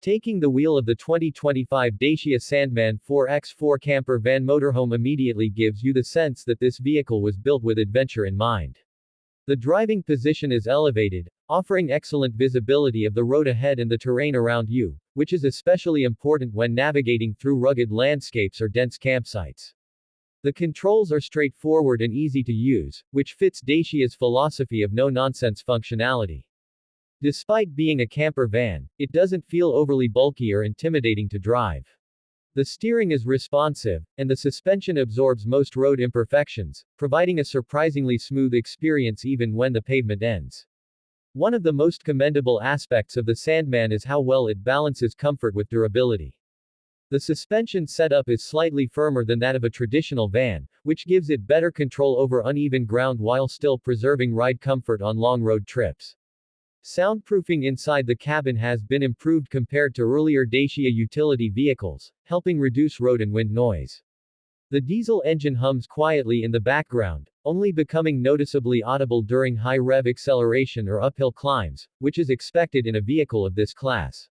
Taking the wheel of the 2025 Dacia Sandman 4x4 Camper Van Motorhome immediately gives you the sense that this vehicle was built with adventure in mind. The driving position is elevated, offering excellent visibility of the road ahead and the terrain around you, which is especially important when navigating through rugged landscapes or dense campsites. The controls are straightforward and easy to use, which fits Dacia's philosophy of no-nonsense functionality. Despite being a camper van, it doesn't feel overly bulky or intimidating to drive. The steering is responsive, and the suspension absorbs most road imperfections, providing a surprisingly smooth experience even when the pavement ends. One of the most commendable aspects of the Sandman is how well it balances comfort with durability. The suspension setup is slightly firmer than that of a traditional van, which gives it better control over uneven ground while still preserving ride comfort on long road trips. Soundproofing inside the cabin has been improved compared to earlier Dacia utility vehicles, helping reduce road and wind noise. The diesel engine hums quietly in the background, only becoming noticeably audible during high-rev acceleration or uphill climbs, which is expected in a vehicle of this class.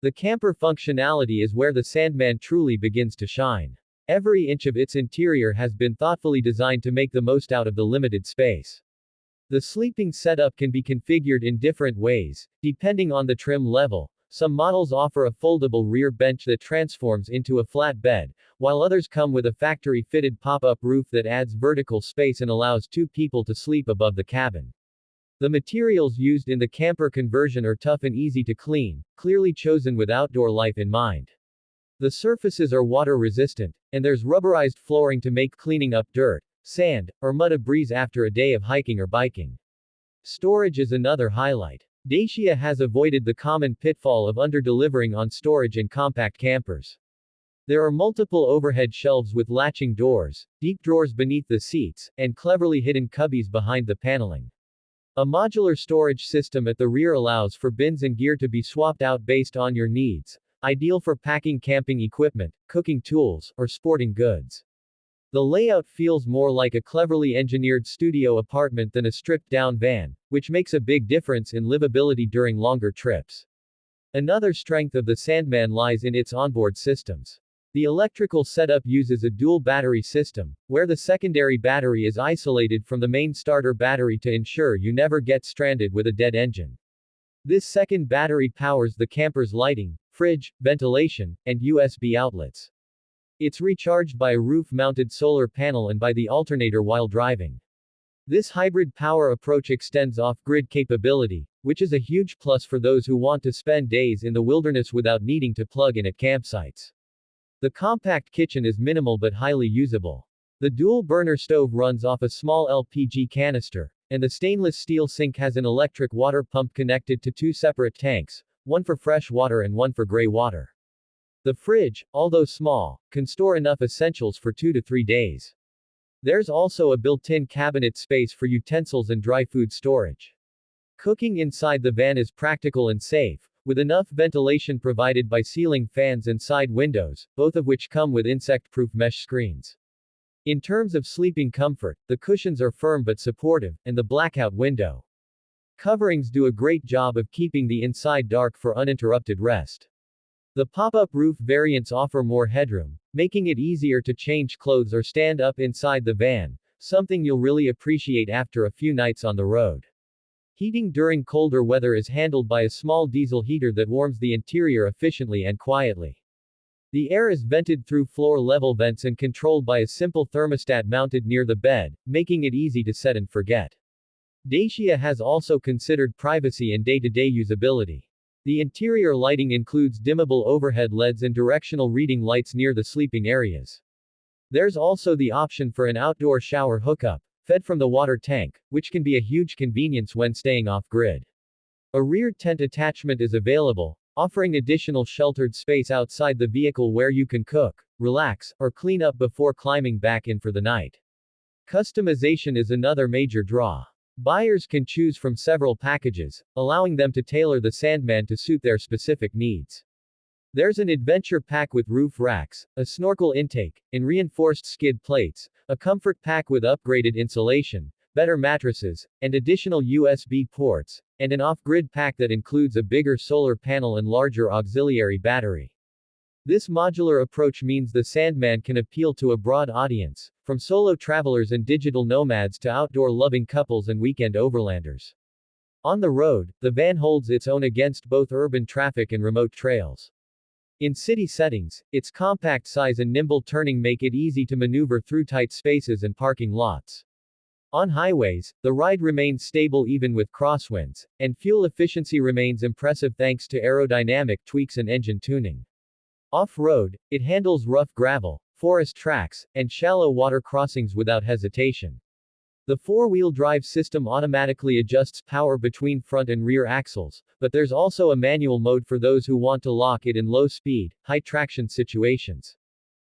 The camper functionality is where the Sandman truly begins to shine. Every inch of its interior has been thoughtfully designed to make the most out of the limited space. The sleeping setup can be configured in different ways, depending on the trim level. Some models offer a foldable rear bench that transforms into a flat bed, while others come with a factory-fitted pop-up roof that adds vertical space and allows two people to sleep above the cabin. The materials used in the camper conversion are tough and easy to clean, clearly chosen with outdoor life in mind. The surfaces are water-resistant, and there's rubberized flooring to make cleaning up dirt, sand, or mud a breeze after a day of hiking or biking. Storage is another highlight. Dacia has avoided the common pitfall of under-delivering on storage in compact campers. There are multiple overhead shelves with latching doors, deep drawers beneath the seats, and cleverly hidden cubbies behind the paneling. A modular storage system at the rear allows for bins and gear to be swapped out based on your needs, ideal for packing camping equipment, cooking tools, or sporting goods. The layout feels more like a cleverly engineered studio apartment than a stripped-down van, which makes a big difference in livability during longer trips. Another strength of the Sandman lies in its onboard systems. The electrical setup uses a dual battery system, where the secondary battery is isolated from the main starter battery to ensure you never get stranded with a dead engine. This second battery powers the camper's lighting, fridge, ventilation, and USB outlets. It's recharged by a roof-mounted solar panel and by the alternator while driving. This hybrid power approach extends off-grid capability, which is a huge plus for those who want to spend days in the wilderness without needing to plug in at campsites. The compact kitchen is minimal but highly usable. The dual-burner stove runs off a small LPG canister, and the stainless steel sink has an electric water pump connected to two separate tanks, one for fresh water and one for gray water. The fridge, although small, can store enough essentials for 2 to 3 days. There's also a built-in cabinet space for utensils and dry food storage. Cooking inside the van is practical and safe, with enough ventilation provided by ceiling fans and side windows, both of which come with insect-proof mesh screens. In terms of sleeping comfort, the cushions are firm but supportive, and the blackout window coverings do a great job of keeping the inside dark for uninterrupted rest. The pop-up roof variants offer more headroom, making it easier to change clothes or stand up inside the van, something you'll really appreciate after a few nights on the road. Heating during colder weather is handled by a small diesel heater that warms the interior efficiently and quietly. The air is vented through floor-level vents and controlled by a simple thermostat mounted near the bed, making it easy to set and forget. Dacia has also considered privacy and day-to-day usability. The interior lighting includes dimmable overhead LEDs and directional reading lights near the sleeping areas. There's also the option for an outdoor shower hookup, fed from the water tank, which can be a huge convenience when staying off-grid. A rear tent attachment is available, offering additional sheltered space outside the vehicle where you can cook, relax, or clean up before climbing back in for the night. Customization is another major draw. Buyers can choose from several packages, allowing them to tailor the Sandman to suit their specific needs. There's an adventure pack with roof racks, a snorkel intake, and reinforced skid plates, a comfort pack with upgraded insulation, better mattresses, and additional USB ports, and an off-grid pack that includes a bigger solar panel and larger auxiliary battery. This modular approach means the Sandman can appeal to a broad audience, from solo travelers and digital nomads to outdoor-loving couples and weekend overlanders. On the road, the van holds its own against both urban traffic and remote trails. In city settings, its compact size and nimble turning make it easy to maneuver through tight spaces and parking lots. On highways, the ride remains stable even with crosswinds, and fuel efficiency remains impressive thanks to aerodynamic tweaks and engine tuning. Off-road, it handles rough gravel, forest tracks, and shallow water crossings without hesitation. The four-wheel drive system automatically adjusts power between front and rear axles, but there's also a manual mode for those who want to lock it in low-speed, high-traction situations.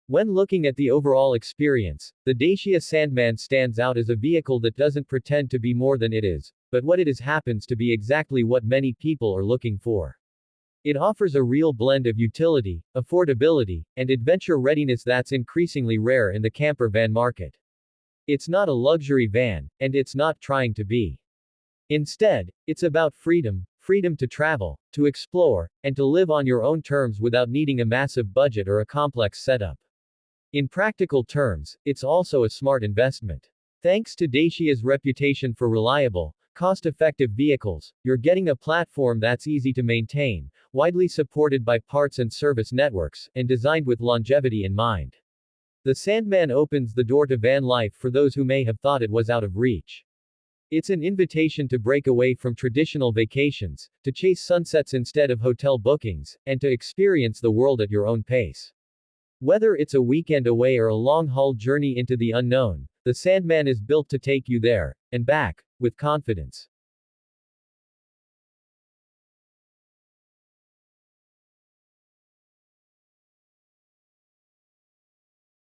When looking at the overall experience, the Dacia Sandman stands out as a vehicle that doesn't pretend to be more than it is, but what it is happens to be exactly what many people are looking for. It offers a real blend of utility, affordability, and adventure readiness that's increasingly rare in the camper van market. It's not a luxury van, and it's not trying to be. Instead, it's about freedom, freedom to travel, to explore, and to live on your own terms without needing a massive budget or a complex setup. In practical terms, it's also a smart investment. Thanks to Dacia's reputation for reliable, cost-effective vehicles, you're getting a platform that's easy to maintain, widely supported by parts and service networks, and designed with longevity in mind. The Sandman opens the door to van life for those who may have thought it was out of reach. It's an invitation to break away from traditional vacations, to chase sunsets instead of hotel bookings, and to experience the world at your own pace. Whether it's a weekend away or a long-haul journey into the unknown, the Sandman is built to take you there, and back, with confidence.